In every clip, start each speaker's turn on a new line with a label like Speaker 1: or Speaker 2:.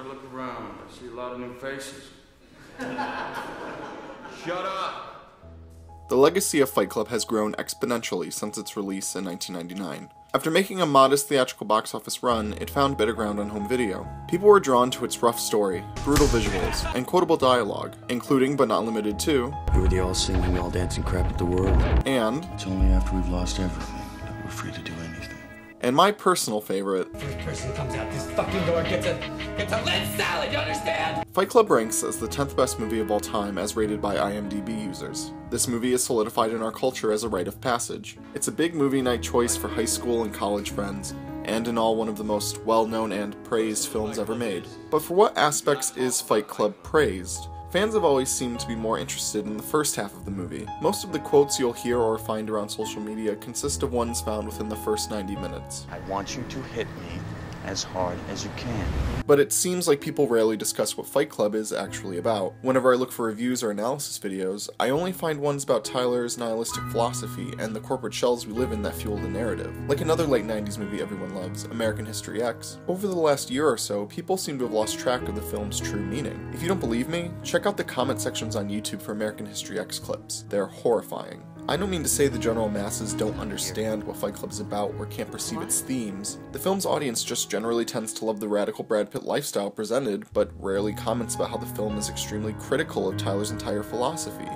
Speaker 1: look around. I see a lot of new faces. Shut up!
Speaker 2: The legacy of Fight Club has grown exponentially since its release in 1999. After making a modest theatrical box office run, it found better ground on home video. People were drawn to its rough story, brutal visuals, and quotable dialogue, including but not limited to,
Speaker 3: "You were the all-singing, all-dancing crap at the world."
Speaker 2: And,
Speaker 4: "It's only after we've lost everything that we're free to do anything."
Speaker 2: And my personal favorite,
Speaker 5: "First person who comes out this fucking door gets a lead salad, you understand?"
Speaker 2: Fight Club ranks as the 10th best movie of all time as rated by IMDb users. This movie is solidified in our culture as a rite of passage. It's a big movie night choice for high school and college friends, and in all one of the most well-known and praised films ever made. But for what aspects is Fight Club praised? Fans have always seemed to be more interested in the first half of the movie. Most of the quotes you'll hear or find around social media consist of ones found within the first 90 minutes.
Speaker 4: "I want you to hit me as hard as you can."
Speaker 2: But it seems like people rarely discuss what Fight Club is actually about. Whenever I look for reviews or analysis videos, I only find ones about Tyler's nihilistic philosophy and the corporate shells we live in that fuel the narrative. Like another late 90s movie everyone loves, American History X. Over the last year or so, people seem to have lost track of the film's true meaning. If you don't believe me, check out the comment sections on YouTube for American History X clips. They're horrifying. I don't mean to say the general masses don't understand what Fight Club is about or can't perceive its themes. The film's audience just generally tends to love the radical Brad Pitt lifestyle presented, but rarely comments about how the film is extremely critical of Tyler's entire philosophy.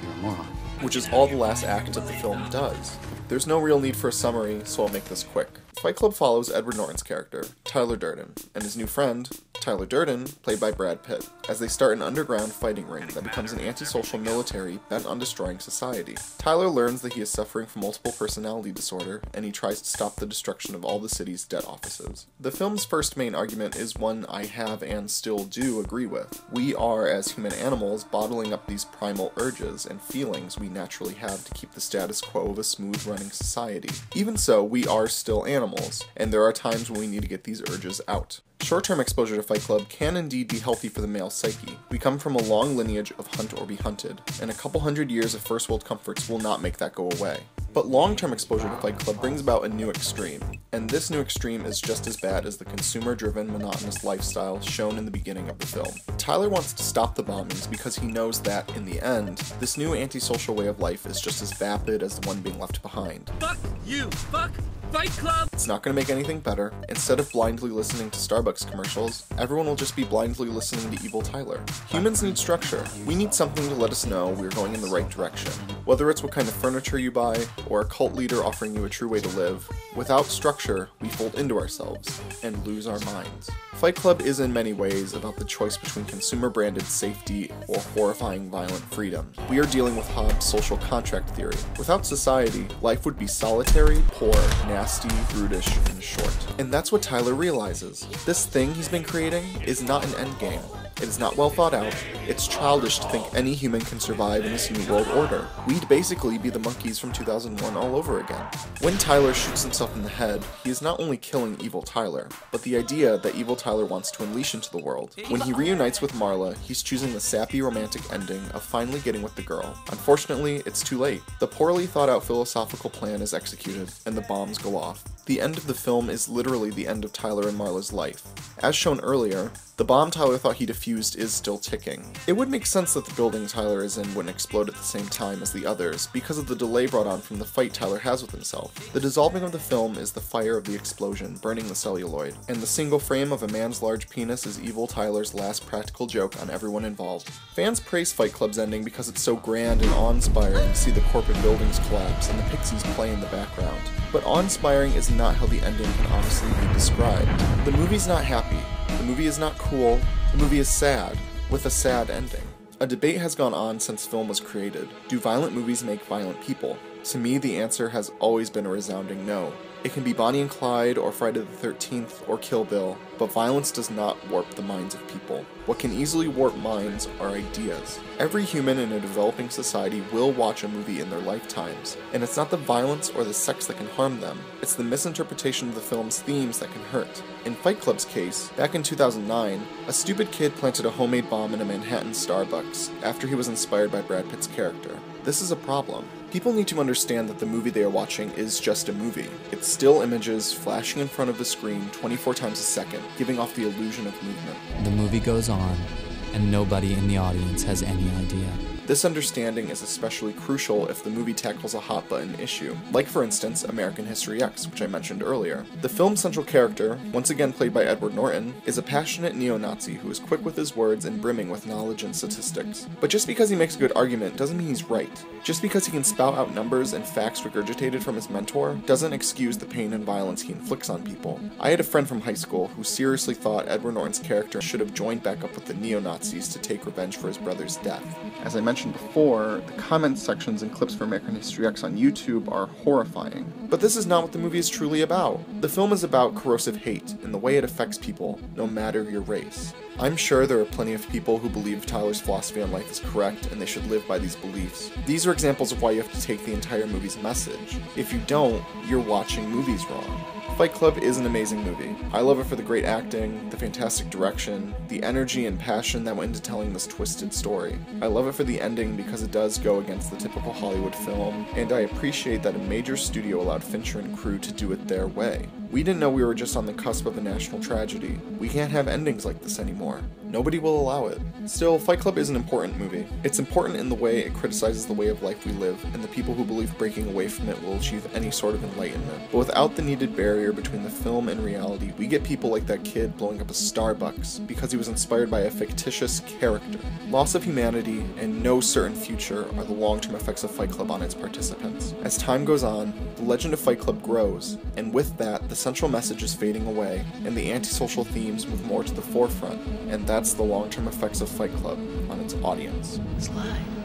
Speaker 4: You're a moron.
Speaker 2: Which is all the last act of the film does. There's no real need for a summary, so I'll make this quick. Fight Club follows Edward Norton's character, Tyler Durden, and his new friend, Tyler Durden, played by Brad Pitt, as they start an underground fighting ring that becomes an antisocial military bent on destroying society. Tyler learns that he is suffering from multiple personality disorder, and he tries to stop the destruction of all the city's debt offices. The film's first main argument is one I have and still do agree with. We are, as human animals, bottling up these primal urges and feelings we naturally have to keep the status quo of a smooth-running society. Even so, we are still animals, and there are times when we need to get these urges out. Short-term exposure to Fight Club can indeed be healthy for the male psyche. We come from a long lineage of hunt or be hunted, and a couple hundred years of first world comforts will not make that go away. But long-term exposure to Fight Club brings about a new extreme, and this new extreme is just as bad as the consumer-driven, monotonous lifestyle shown in the beginning of the film. Tyler wants to stop the bombings because he knows that, in the end, this new antisocial way of life is just as vapid as the one being left behind.
Speaker 5: Fuck you! Fuck Fight Club!
Speaker 2: It's not going to make anything better. Instead of blindly listening to Starbucks commercials, everyone will just be blindly listening to Evil Tyler. Humans need structure. We need something to let us know we're going in the right direction. Whether it's what kind of furniture you buy, or a cult leader offering you a true way to live, without structure, we fold into ourselves and lose our minds. Fight Club is in many ways about the choice between consumer-branded safety or horrifying violent freedom. We are dealing with Hobbes' social contract theory. Without society, life would be solitary, poor, nasty, brutish, and short. And that's what Tyler realizes. This thing he's been creating is not an endgame. It is not well thought out. It's childish to think any human can survive in this new world order. We'd basically be the monkeys from 2001 all over again. When Tyler shoots himself in the head, he is not only killing Evil Tyler, but the idea that Evil Tyler wants to unleash into the world. When he reunites with Marla, he's choosing the sappy romantic ending of finally getting with the girl. Unfortunately, it's too late. The poorly thought out philosophical plan is executed, and the bombs go off. The end of the film is literally the end of Tyler and Marla's life. As shown earlier, the bomb Tyler thought he defused is still ticking. It would make sense that the building Tyler is in wouldn't explode at the same time as the others, because of the delay brought on from the fight Tyler has with himself. The dissolving of the film is the fire of the explosion, burning the celluloid, and the single frame of a man's large penis is Evil Tyler's last practical joke on everyone involved. Fans praise Fight Club's ending because it's so grand and awe-inspiring to see the corporate buildings collapse and the pixies play in the background. But awe-inspiring is not how the ending can honestly be described. The movie's not happy. The movie is not cool. The movie is sad, with a sad ending. A debate has gone on since film was created. Do violent movies make violent people? To me, the answer has always been a resounding no. It can be Bonnie and Clyde, or Friday the 13th, or Kill Bill, but violence does not warp the minds of people. What can easily warp minds are ideas. Every human in a developing society will watch a movie in their lifetimes, and it's not the violence or the sex that can harm them, it's the misinterpretation of the film's themes that can hurt. In Fight Club's case, back in 2009, a stupid kid planted a homemade bomb in a Manhattan Starbucks after he was inspired by Brad Pitt's character. This is a problem. People need to understand that the movie they are watching is just a movie. It's still images flashing in front of the screen 24 times a second, giving off the illusion of movement.
Speaker 6: The movie goes on, and nobody in the audience has any idea.
Speaker 2: This understanding is especially crucial if the movie tackles a hot-button issue, like for instance American History X, which I mentioned earlier. The film's central character, once again played by Edward Norton, is a passionate neo-Nazi who is quick with his words and brimming with knowledge and statistics. But just because he makes a good argument doesn't mean he's right. Just because he can spout out numbers and facts regurgitated from his mentor doesn't excuse the pain and violence he inflicts on people. I had a friend from high school who seriously thought Edward Norton's character should have joined back up with the neo-Nazis to take revenge for his brother's death. As I mentioned before, the comments sections and clips for American History X on YouTube are horrifying. But this is not what the movie is truly about. The film is about corrosive hate and the way it affects people, no matter your race. I'm sure there are plenty of people who believe Tyler's philosophy on life is correct and they should live by these beliefs. These are examples of why you have to take the entire movie's message. If you don't, you're watching movies wrong. Fight Club is an amazing movie. I love it for the great acting, the fantastic direction, the energy and passion that went into telling this twisted story. I love it for the ending because it does go against the typical Hollywood film, and I appreciate that a major studio allowed Fincher and crew to do it their way. We didn't know we were just on the cusp of a national tragedy. We can't have endings like this anymore. Nobody will allow it. Still, Fight Club is an important movie. It's important in the way it criticizes the way of life we live, and the people who believe breaking away from it will achieve any sort of enlightenment. But without the needed barrier between the film and reality, we get people like that kid blowing up a Starbucks because he was inspired by a fictitious character. Loss of humanity and no certain future are the long-term effects of Fight Club on its participants. As time goes on, the legend of Fight Club grows, and with that, the central message is fading away, and the antisocial themes move more to the forefront, and that's the long-term effects of Fight Club on its audience.
Speaker 7: It's live.